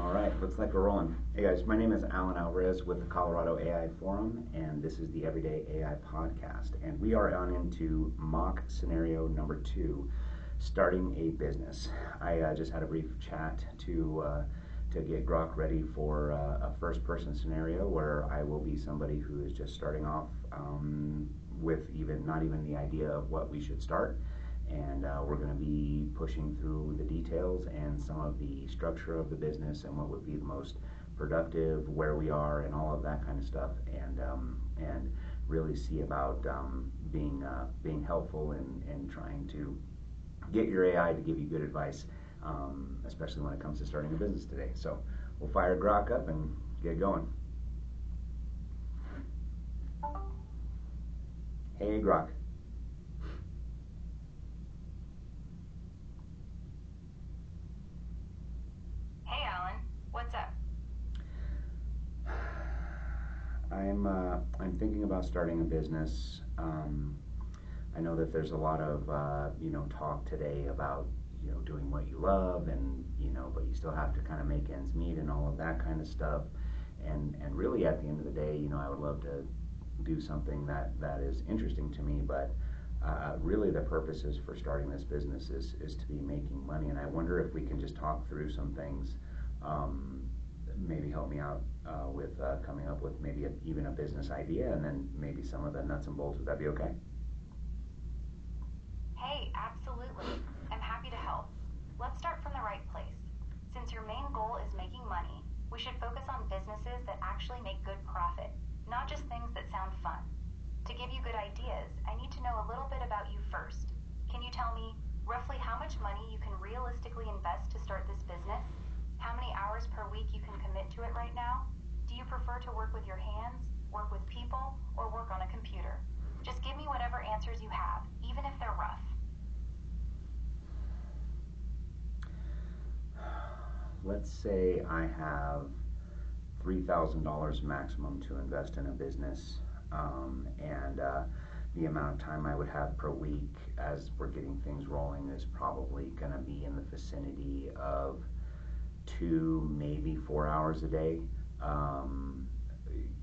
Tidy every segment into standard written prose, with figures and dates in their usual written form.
All right, looks like we're rolling. Hey guys, my name is Alan Alvarez with the Colorado AI Forum, and this is the Everyday AI Podcast. And we are on into mock scenario number 2, starting a business. I just had a brief chat to get Grok ready for a first-person scenario where I will be somebody who is just starting off with not even the idea of what we should start. And we're going to be pushing through the details and some of the structure of the business and what would be the most productive, where we are, and all of that kind of stuff, and really see about being helpful in trying to get your AI to give you good advice, especially when it comes to starting a business today. So we'll fire Grok up and get going. Hey Grok. I'm thinking about starting a business. I know that there's a lot of talk today about doing what you love, and but you still have to kind of make ends meet and all of that kind of stuff. And really at the end of the day, I would love to do something that is interesting to me, but really the purpose is for starting this business is to be making money. And I wonder if we can just talk through some things, maybe help me out with coming up with maybe even a business idea, and then maybe some of the nuts and bolts. Would that be okay? Hey, absolutely. I'm happy to help. Let's start from the right place. Since your main goal is making money, we should focus on businesses that actually make good profit, not just things that sound fun. To give you good ideas, I need to know a little bit about you first. Can you tell me roughly how much money you can realistically invest to start this business? How many hours per week you can commit to it right now? Do you prefer to work with your hands, work with people, or work on a computer? Just give me whatever answers you have, even if they're rough. Let's say I have $3,000 maximum to invest in a business, and the amount of time I would have per week as we're getting things rolling is probably going to be in the vicinity of 2, maybe 4 hours a day,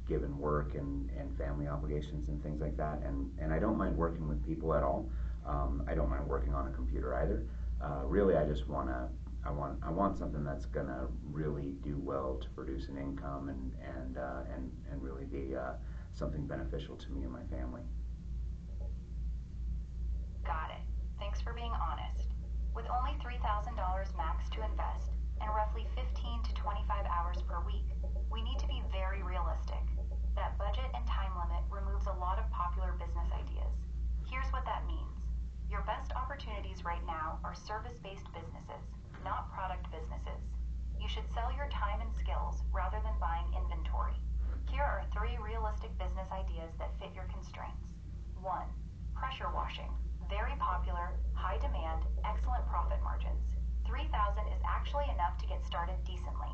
given work and family obligations and things like that. And I don't mind working with people at all. I don't mind working on a computer either. Really, I just I want something that's gonna really do well to produce an income and really be something beneficial to me and my family. Got it. Thanks for being honest. With only $3,000 max to invest and roughly 15 to 25 hours per week, we need to be very realistic. That budget and time limit removes a lot of popular business ideas. Here's what that means. Your best opportunities right now are service-based businesses, not product businesses. You should sell your time and skills rather than buying inventory. Here are 3 realistic business ideas that fit your constraints. 1. Pressure washing. Very popular, high demand, excellent profit margins. $3,000 is actually enough to get started decently.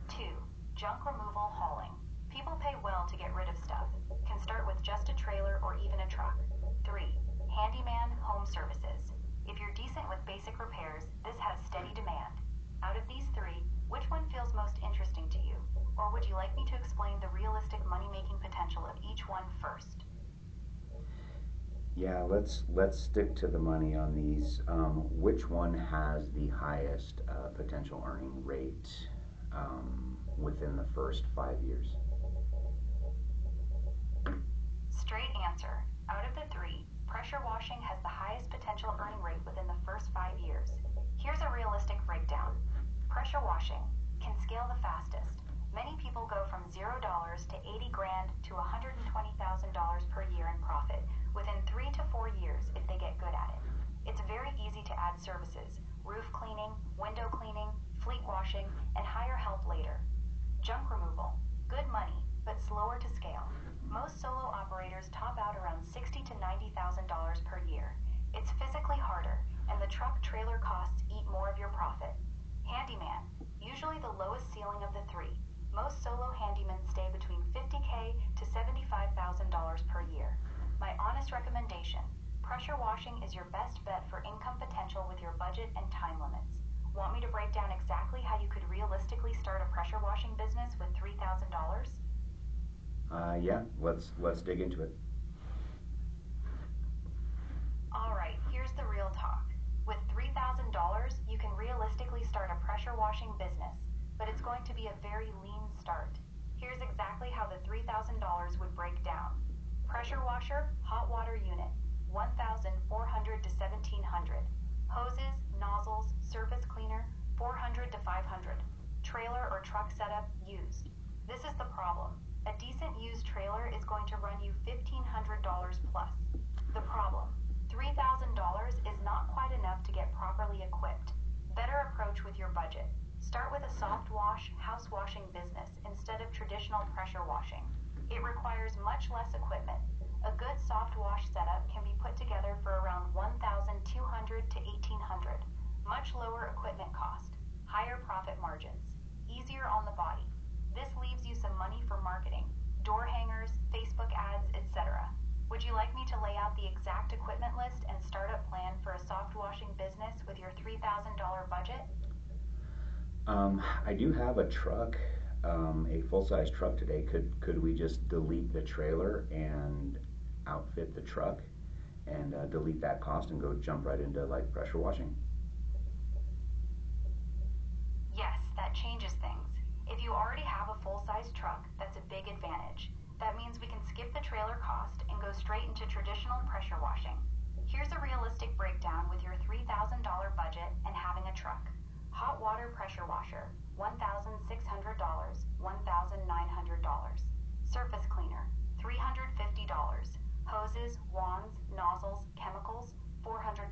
2. Junk removal hauling. People pay well to get rid of stuff. Can start with just a trailer or even a truck. 3. Handyman home services. If you're decent with basic repairs, this has steady demand. Out of these 3, which one feels most interesting to you? Or would you like me to explain the realistic money-making potential of each one first? Yeah, let's stick to the money on these. Which one has the highest potential earning rate within the first 5 years? Straight answer. Out of the 3, pressure washing has the highest potential earning rate within the first 5 years. Here's a realistic breakdown. Pressure washing can scale the fastest. Many people go from $0 to 80 grand to $120,000 per year in profit within 3 to 4 years if they get good at it. It's very easy to add services, roof cleaning, window cleaning, fleet washing, and hire help later. Junk removal, good money, but slower to scale. Most solo operators top out around $60,000 to $90,000 per year. It's physically harder, and the truck trailer costs eat more of your profit. Handyman, usually the lowest ceiling of the 3. Most solo handymen stay between $50,000 to $75,000 per year. My honest recommendation, pressure washing is your best bet for income potential with your budget and time limits. Want me to break down exactly how you could realistically start a pressure Yeah, let's dig into it. Alright, here's the real talk. With $3,000, you can realistically start a pressure washing business, but it's going to be a very lean start. Here's exactly how the $3,000 would break down. Pressure washer, hot water unit, 1,400 to 1,700. Hoses, nozzles, surface cleaner, 400 to 500. Trailer or truck setup, used. This is the problem. A decent used trailer is going to run you $1,500 plus. The problem: $3,000 is not quite enough to get properly equipped. Better approach with your budget. Start with a soft wash, house washing business instead of traditional pressure washing. It requires much less equipment. A good soft wash setup can be put together for around $1,200 to $1,800. Much lower equipment cost, higher profit margins, easier on the body. This leaves you some money for marketing, door hangers, Facebook ads, etc. Would you like me to lay out the exact equipment list and startup plan for a soft washing business with your $3,000 budget? I do have a truck, a full-size truck today. Could we just delete the trailer and outfit the truck and delete that cost and go jump right into like pressure washing? Yes, that changes things. If you already have a full-size truck, that's a big advantage. That means we can skip the trailer cost and go straight into traditional pressure washing. Here's a realistic breakdown with your $3,000 budget and having a truck. Hot water pressure washer, $1,600, $1,900. Surface cleaner, $350. Hoses, wands, nozzles, chemicals, $400.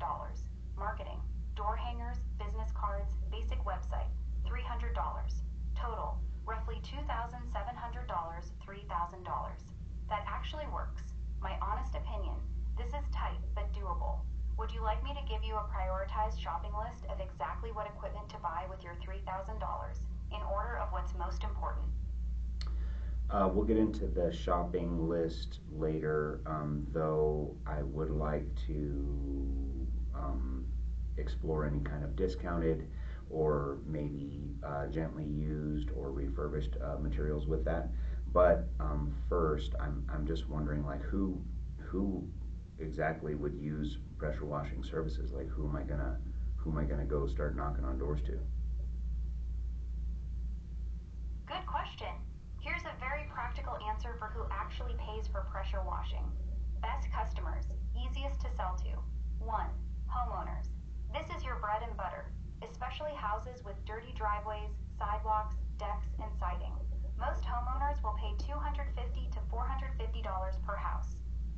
Marketing, door hangers, business cards, basic website, $300. Total, roughly $2,700, $3,000. That actually works. My honest opinion, this is tight but doable. Would you like me to give you a prioritized shopping list of exactly what equipment to buy with your $3,000 in order of what's most important? We'll get into the shopping list later, though I would like to explore any kind of discounted or maybe gently used or refurbished materials with that. But first, I'm just wondering, like, who exactly would use pressure washing services? Like, who am I gonna go start knocking on doors to? Good question. Here's a very practical answer for who actually pays for pressure washing. Best customers, easiest to sell to. 1. Homeowners. This is your bread and butter, especially houses with dirty driveways, sidewalks, decks, and siding. Most homeowners will pay $250 to $450 per house.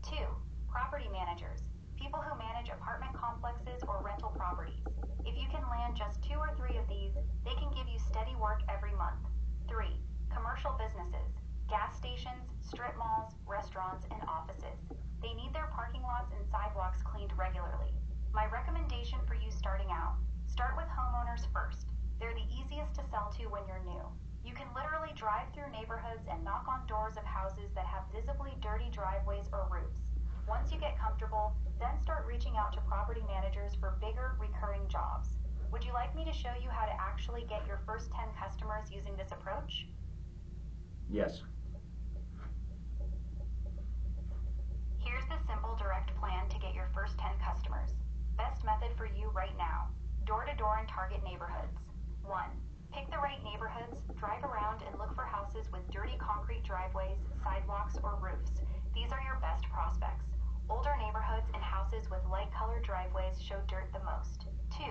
2. Property managers. People who manage apartment complexes or rental properties. If you can land just 2 or 3 of these, they can give you steady work every month. 3. Commercial businesses. Gas stations, strip malls, restaurants, and offices. They need their parking lots and sidewalks cleaned regularly. My recommendation for you starting out: start with homeowners first. They're the easiest to sell to when you're new. You can literally drive through neighborhoods and knock on doors of houses that have visibly dirty driveways or roofs. Once you get comfortable, then start reaching out to property managers for bigger, recurring jobs. Would you like me to show you how to actually get your first 10 customers using this approach? Yes. Here's the simple, direct plan to get your first 10 customers. Best method for you right now: door-to-door in target neighborhoods. 1. Pick the right neighborhoods, drive around and look for houses with dirty concrete driveways, sidewalks, or roofs. These are your best prospects. Older neighborhoods and houses with light-colored driveways show dirt the most. 2.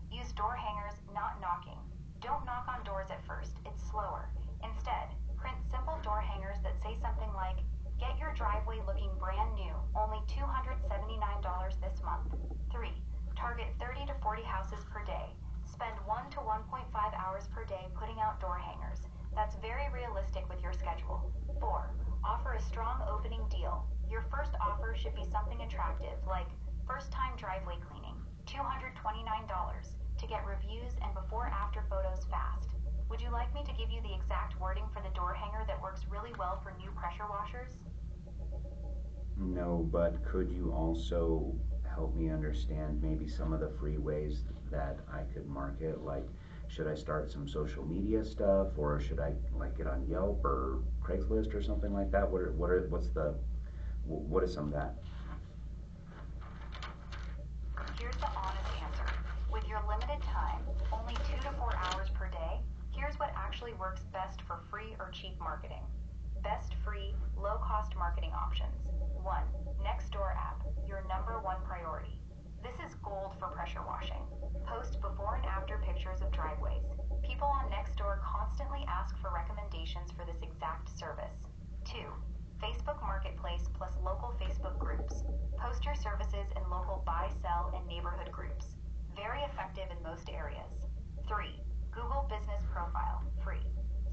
Use door hangers, not knocking. Don't knock on doors at first, it's slower. Instead, print simple door hangers that say something like, "Get your driveway looking brand new, only $279 this month." 3. Target 30 to 40 houses per day. Spend 1 to 1.5 hours per day putting out door hangers. That's very realistic with your schedule. 4. Offer a strong opening deal. Your first offer should be something attractive, like first-time driveway cleaning, $229, to get reviews and before-after photos fast. Would you like me to give you the exact wording for the door hanger that works really well for new pressure washers? No, but could you also help me understand maybe some of the free ways that I could market? Like, should I start some social media stuff, or should I like get on Yelp or Craigslist or something like that? What is some of that? Here's the honest answer. With your limited time, only 2 to 4 hours per day, here's what actually works best for free or cheap marketing. Best free, low-cost marketing options. 1. Nextdoor app, your #1 priority. This is gold for pressure washing. Post before and after pictures of driveways. People on Nextdoor constantly ask for recommendations for this exact service. 2. Facebook Marketplace plus local Facebook groups. Post your services in local buy, sell, and neighborhood groups. Very effective in most areas. 3. Google Business Profile, free.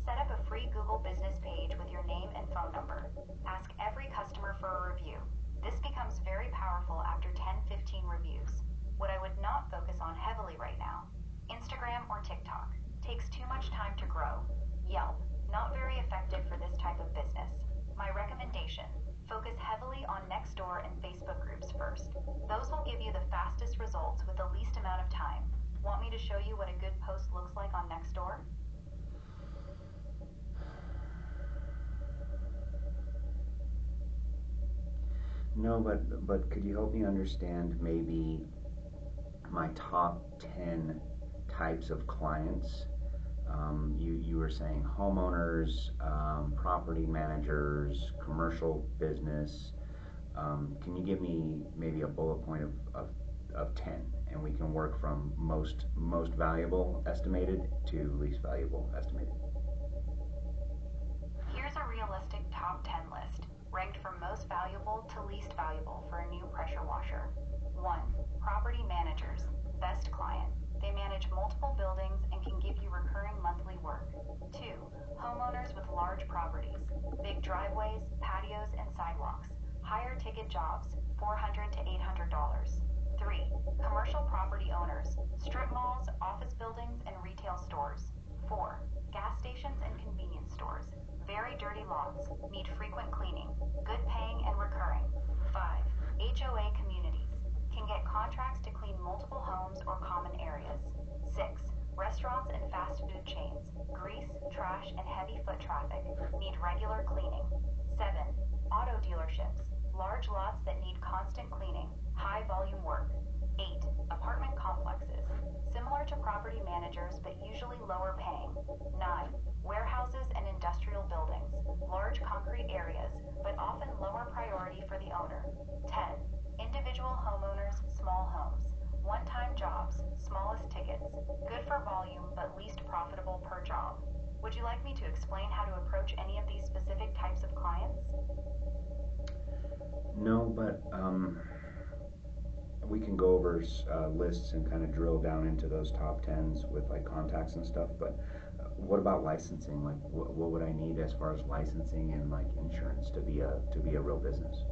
Set up a free Google Business page with your name and phone number. Ask every customer for a review. This becomes very powerful after 10-15 reviews. What I would not focus on heavily right now, Instagram or TikTok. Takes too much time to grow. Yelp, not very effective for this type of business. My recommendation, focus heavily on Nextdoor and Facebook groups first. Those will give you the fastest results with the least amount of time. Want me to show you what a good post looks like on Nextdoor? No, but could you help me understand maybe my top 10 types of clients? You were saying homeowners, property managers, commercial business. Can you give me maybe a bullet point of 10, and we can work from most valuable estimated to least valuable estimated? Here's a realistic top 10 list, ranked from most valuable to least valuable for a new pressure washer. 1. Property managers, best client. They manage multiple buildings and can give you recurring monthly work. 2. Homeowners with large properties, big driveways, patios, and sidewalks. Higher ticket jobs, $400 to $800. 3. Commercial property owners, strip malls, office buildings, and retail stores. 4. Gas stations and convenience stores. Very dirty lots, need frequent cleaning, good paying and recurring. 5. HOA communities, can get contracts to clean multiple homes or common areas. 6. Restaurants and fast food chains, grease, trash, and heavy foot traffic, need regular cleaning. 7. Auto dealerships, large lots that need constant cleaning, high volume work. 8. Apartment complexes, similar to property managers but usually lower paying. 9. Warehouses and industrial buildings, large concrete areas but often lower priority for the owner. 10. Individual homeowners, small homes, one-time jobs, smallest tickets, good for volume but least profitable per job. Would you like me to explain how to approach any of these specific types of clients? No, but we can go over lists and kind of drill down into those top 10s with like contacts and stuff, but what about licensing? Like what would I need as far as licensing and like insurance to be a real business?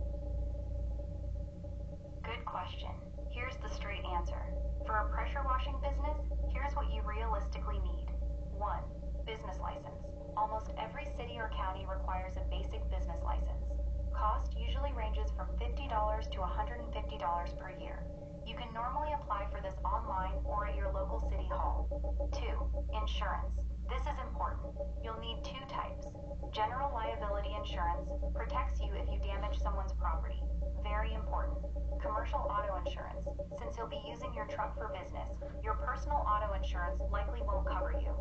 Good question. Here's the straight answer. For a pressure washing business, here's what you realistically need. 1. Business license. Almost every city or county requires a basic business license. Cost usually ranges from $50 to $150 per year. You can normally apply for this online or at your local city hall. 2. Insurance. This is important. You'll need 2 types. General liability insurance protects you if you damage someone's property. Very important. Commercial auto insurance. Since you'll be using your truck for business, your personal auto insurance likely won't cover you.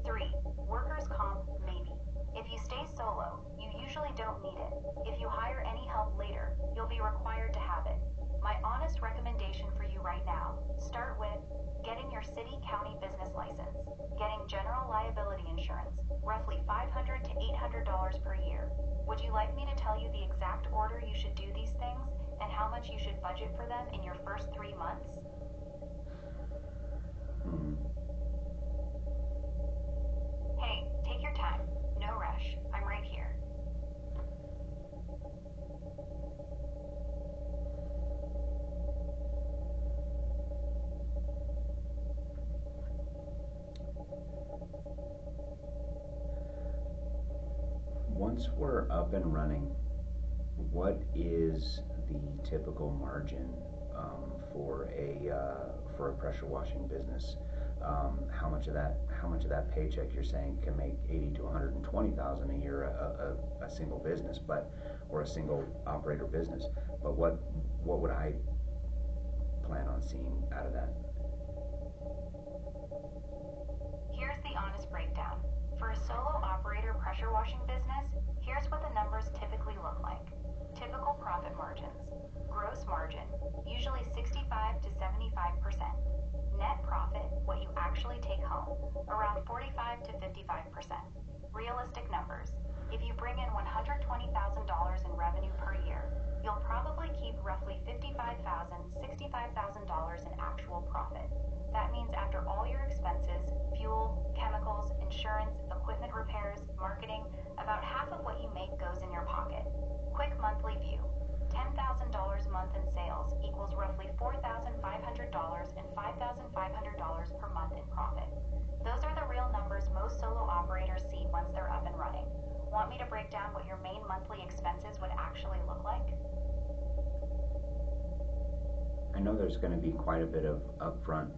3. Workers' comp, maybe. If you stay solo, you usually don't need it. If you hire any help later, you'll be required to have it. My honest recommendation for you right now, start with getting your city county business license, getting general liability insurance, roughly $500 to $800 per year. Would you like me to tell you the exact order you should do these things and how much you should budget for them in your first 3 months? Hey, take your time. No rush. I'm right here. Once we're up and running, what is the typical margin for a pressure washing business? how much of that paycheck you're saying can make 80 to 120,000 a year a single business, or a single operator business. But what would I plan on seeing out of that? Here's the honest breakdown. For a solo operator pressure washing business, here's what the numbers typically look like. Typical profit margins. Gross margin, usually 65 to 75%. Net profit, what you actually take home, around 45 to 55%. Realistic numbers. If you bring in $120,000 in revenue per year, you'll probably keep roughly $55,000, $65,000 in actual profit. That means after all your expenses, fuel, chemicals, insurance, equipment repairs, marketing, about half of what you make goes in your pocket. Quick monthly view. $10,000 a month in sales equals roughly $4,500 and $5,500 per month in profit. Those are the real numbers most solo operators see once they're up and running. Want me to break down what your main monthly expenses would actually look like? I know there's going to be quite a bit of upfront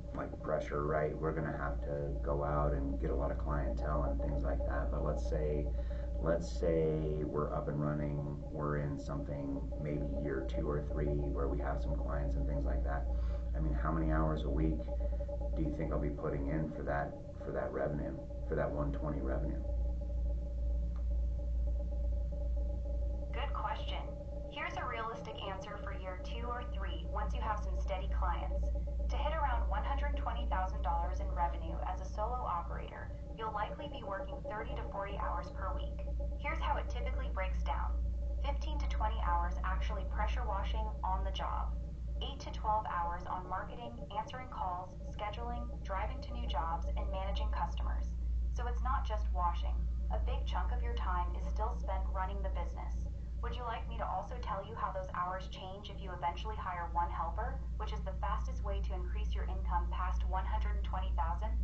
pressure, right? We're going to have to go out and get a lot of clientele and things like that. But let's say we're up and running, we're in something maybe year 2 or 3 where we have some clients and things like that. I mean, how many hours a week do you think I'll be putting in for that revenue, for that 120 revenue? Good question. Here's a realistic answer for year 2 or 3 once you have some steady clients. To hit around $120,000 in revenue as a solo operator, you'll likely be working 30 to 40 hours per week. Here's how it typically breaks down. 15 to 20 hours actually pressure washing on the job. 8 to 12 hours on marketing, answering calls, scheduling, driving to new jobs, and managing customers. So it's not just washing. A big chunk of your time is still spent running the business. Would you like me to also tell you how those hours change if you eventually hire one helper, which is the fastest way to increase your income past $120,000?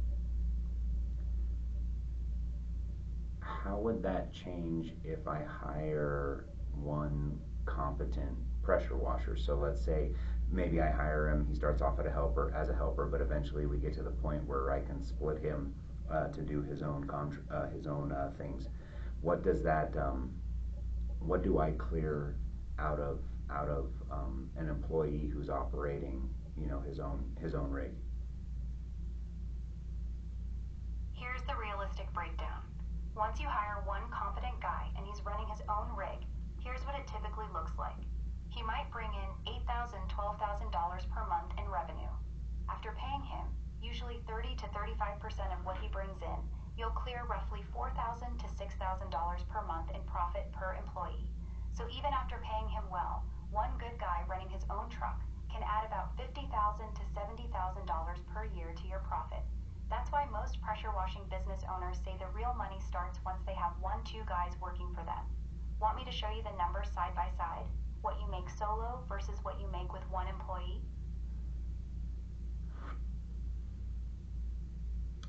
How would that change if I hire one competent pressure washer? So let's say maybe I hire him, he starts off as a helper, but eventually we get to the point where I can split him to do his own things. What does that what do I clear out of an employee who's operating, his own rig? Here's the realistic breakdown. Once you hire one competent guy and he's running his own rig, here's what it typically looks like. He might bring in $8,000, $12,000 per month in revenue. After paying him, usually 30 to 35% of what he brings in, you'll clear roughly $4,000 to $6,000 per month in profit per employee. So even after paying him well, one good guy running his own truck can add about $50,000 to $70,000 per year to your profit. That's why most pressure washing business owners say the real money starts once they have 1-2 guys working for them. Want me to show you the numbers side by side? What you make solo versus what you make with one employee?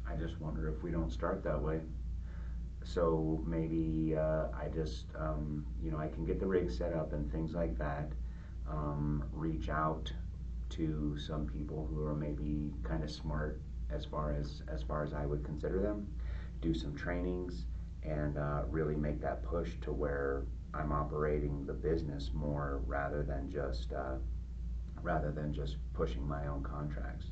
I just wonder if we don't start that way. So maybe I just, I can get the rig set up and things like that, reach out to some people who are maybe kind of smart as far as I would consider them, do some trainings, and really make that push to where I'm operating the business more rather than just pushing my own contracts.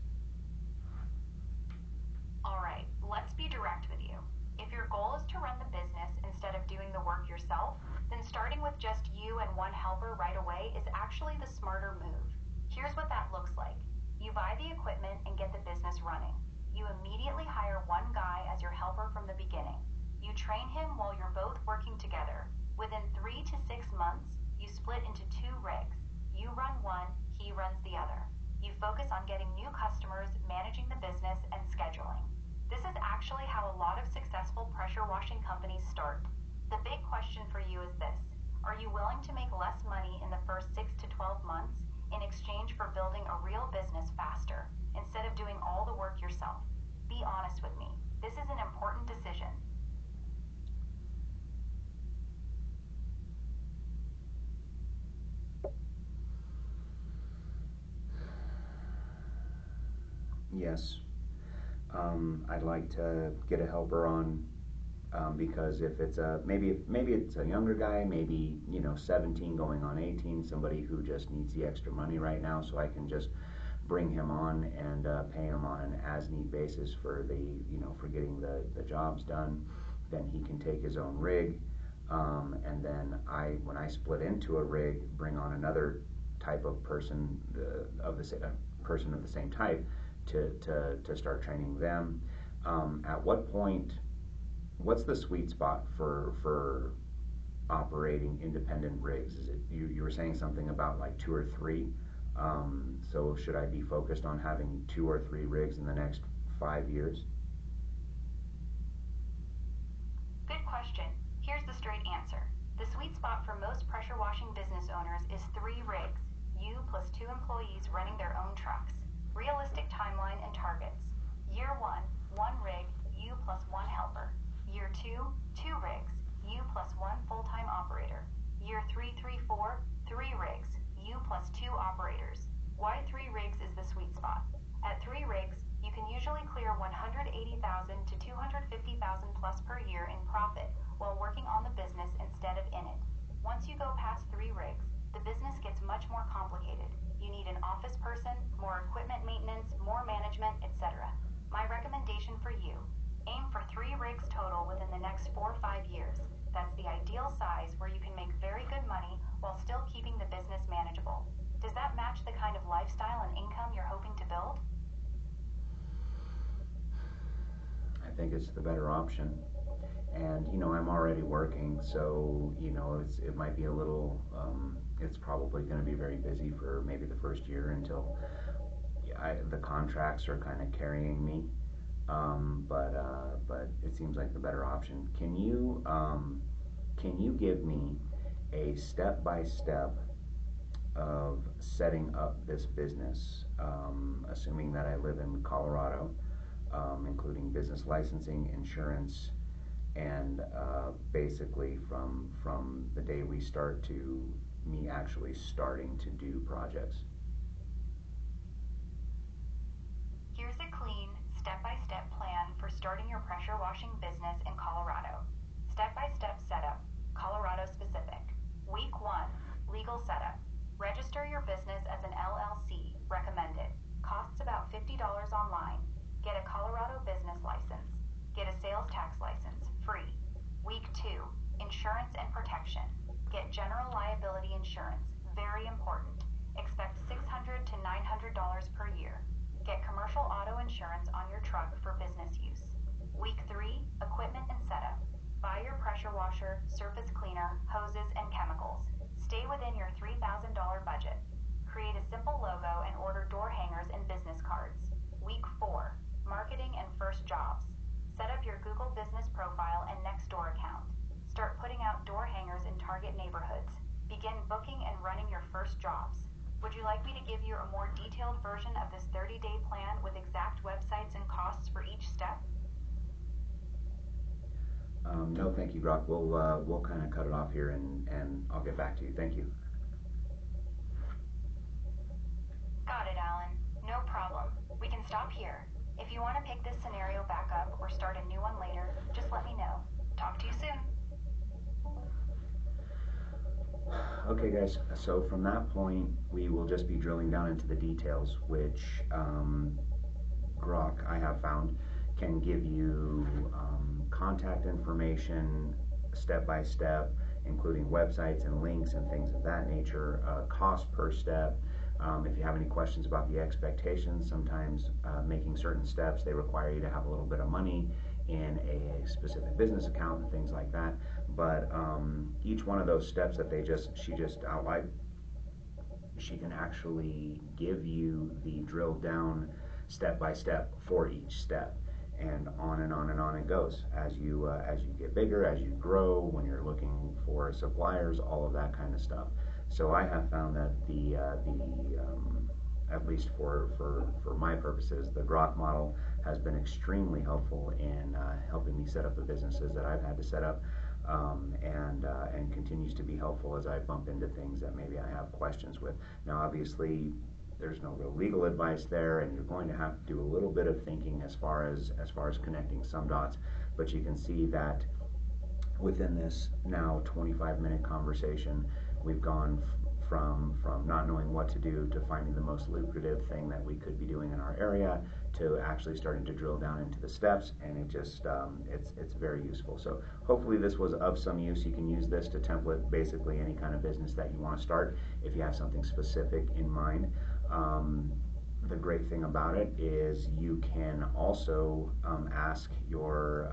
All right, let's be direct with you. If your goal is to run the business instead of doing the work yourself, then starting with just you and one helper right away is actually the smarter move. Here's what that looks like. You buy the equipment and get the business running. You immediately hire one guy as your helper from the beginning. You train him while you're both working together. Within 3 to 6 months, you split into 2 rigs. You run one, he runs the other. You focus on getting new customers, managing the business, and scheduling. This is actually how a lot of successful pressure washing companies start. The big question for you is this: are you willing to make less money in the first 6 to 12 months in exchange for building a real business faster, instead of doing all the work yourself? Be honest with me. This is an important decision. Yes. I'd like to get a helper on, because if it's a maybe it's a younger guy, maybe 17 going on 18, somebody who just needs the extra money right now, so I can just bring him on and pay him on an as need basis for for getting the jobs done. Then he can take his own rig, and then when I split into a rig, bring on another type of person person of the same type to start training them. At what point? What's the sweet spot for operating independent rigs? Is it you were saying something about like two or three? So should I be focused on having two or three rigs in the next 5 years? Good question. Here's the straight answer. The sweet spot for most pressure washing business owners is 3 rigs, you plus 2 employees running their own trucks. Realistic timeline and targets. Year 1, 1 rig, you plus 1 helper. Year 2, 2 rigs, you plus 1 full-time operator. Year 3, 4, 3 rigs, you plus 2 operators. Why 3 rigs is the sweet spot? At 3 rigs, you can usually clear $180,000 to $250,000 plus per year in profit while working on the business instead of in it. Once you go past 3 rigs, the business gets much more complicated. You need an office person, more equipment maintenance, more management, etc. My recommendation for you: aim for 3 rigs total within the next 4 or 5 years. That's the ideal size where you can make very good money while still keeping the business manageable. Does that match the kind of lifestyle and income you're hoping to build? I think it's the better option. And I'm already working, so it might be a little. It's probably going to be very busy for maybe the first year until the contracts are kind of carrying me. But it seems like the better option. Can you give me a step by step of setting up this business, assuming that I live in Colorado, including business licensing, insurance, and basically from the day we start to me actually starting to do projects? Here's a clean, step-by-step plan for starting your pressure washing business in Colorado. Step-by-step setup, Colorado specific. Week 1, legal setup. Register your business as an LLC, recommended. Costs about $50 online. Get a Colorado business license. Get a sales tax license, free. Week 2, insurance and protection. Get general liability insurance, very important. Expect $600 to $900 per year. Get commercial auto insurance on your truck for business use. Week 3, equipment and setup. Buy your pressure washer, surface cleaner, hoses, and chemicals. Stay within your $3,000 budget. Create a simple logo and order door hangers and business cards. Week 4, marketing and first jobs. Set up your Google business profile and Nextdoor account. Start putting out door hangers in target neighborhoods. Begin booking and running your first jobs. Would you like me to give you a more detailed version of this 30-day plan with exact websites and costs for each step? No, thank you, Grok. We'll kind of cut it off here, and I'll get back to you. Thank you. Got it, Alan. No problem. We can stop here. If you want to pick this scenario back up or start a new one later, just let me know. Talk to you soon. Okay, guys, so from that point, we will just be drilling down into the details, which Grok, I have found, can give you contact information step by step, including websites and links and things of that nature, cost per step. If you have any questions about the expectations, sometimes making certain steps, they require you to have a little bit of money in a specific business account and things like that. But each one of those steps that she just outlined, she can actually give you the drill down step by step for each step, and on and on and on it goes as you get bigger, as you grow, when you're looking for suppliers, all of that kind of stuff. So I have found that the at least for my purposes, the Grok model has been extremely helpful in helping me set up the businesses that I've had to set up, and continues to be helpful as I bump into things that maybe I have questions with. Now, obviously, there's no real legal advice there, and you're going to have to do a little bit of thinking as far as connecting some dots. But you can see that within this now 25-minute conversation, we've gone from not knowing what to do to finding the most lucrative thing that we could be doing in our area to actually starting to drill down into the steps, and it just it's very useful. So hopefully this was of some use. You can use this to template basically any kind of business that you want to start if you have something specific in mind. The great thing about it is you can also ask your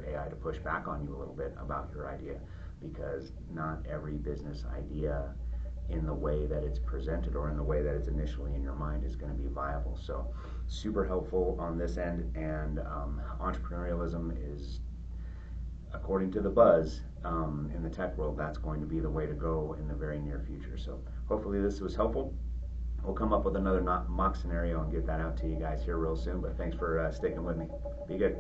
AI to push back on you a little bit about your idea, because not every business idea in the way that it's presented or in the way that it's initially in your mind is going to be viable. So super helpful on this end, and entrepreneurialism is, according to the buzz in the tech world, that's going to be the way to go in the very near future. So hopefully this was helpful. We'll come up with another mock scenario and get that out to you guys here real soon, but thanks for sticking with me. Be good.